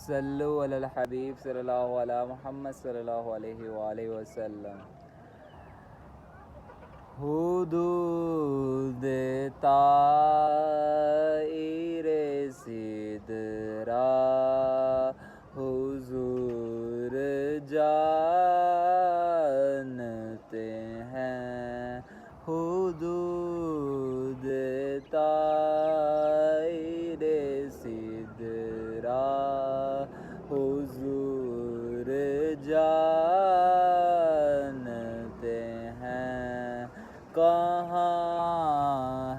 صلو علی الحبیب صلی اللہ علیہ محمد صلی اللہ علیہ وآلہ وسلم. حدود طائر سدرا حضور جانتے ہیں. حدود طائر سدرا حضور جانتے ہیں. کہاں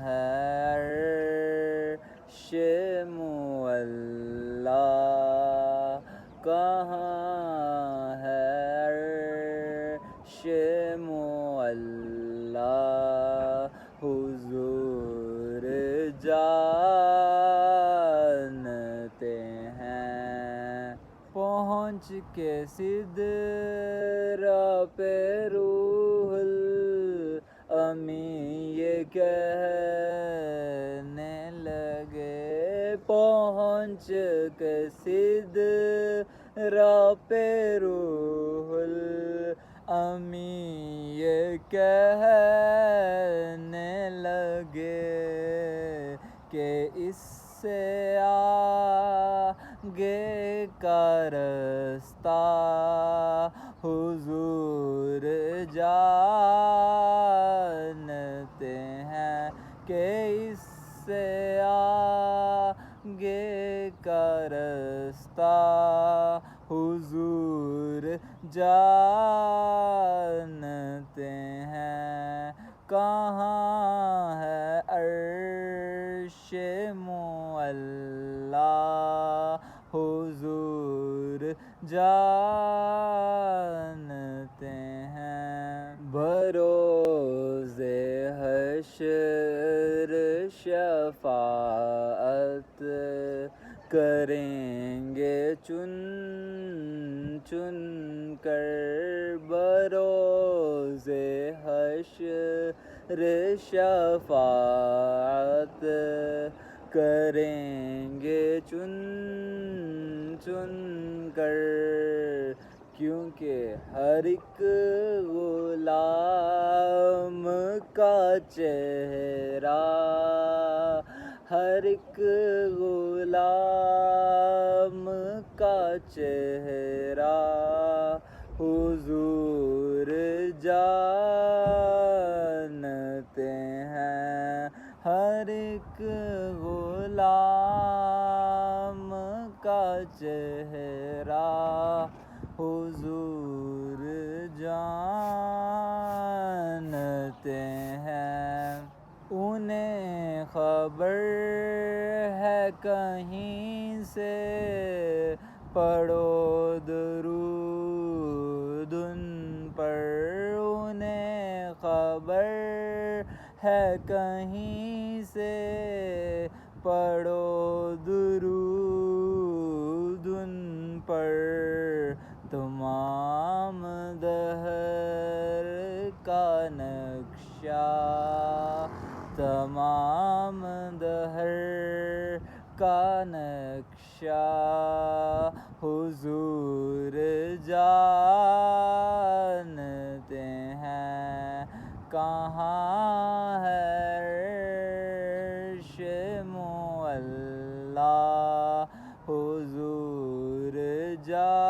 ہے عرش معلا، کہاں ہے عرش معلا حضور جانتے ہیں. پہنچ کے سدرا پہ روح الامین یہ کہنے لگے. پہنچ کے سدرا پہ روح الامین یہ کہنے لگے کہ اس سے آگے کا رستہ حضور جانتے ہیں. کہ اس سے آگے کا رستہ حضور جانتے ہیں. کہاں ہے عرش معلا حضور جانتے ہیں. بروز حشر شفاعت کریں گے چن چن کر. بروز حشر شفاعت کریں گے چن چن کر. کیونکہ ہر ایک غلام کا چہرہ ہر ایک غلام کا چہرہ حضور جانتے ہیں. ہر ایک غلام کا چہرہ حضور جانتے ہیں. انہیں خبر ہے کہیں سے پڑھو درود ان پر. انہیں خبر ہے کہیں سے پڑھو درود ان پر. تمام دہر کا نقشہ تمام دہر کا نقشہ حضور جانتے ہیں. کہاں ہے عرش معلا حضور جانتے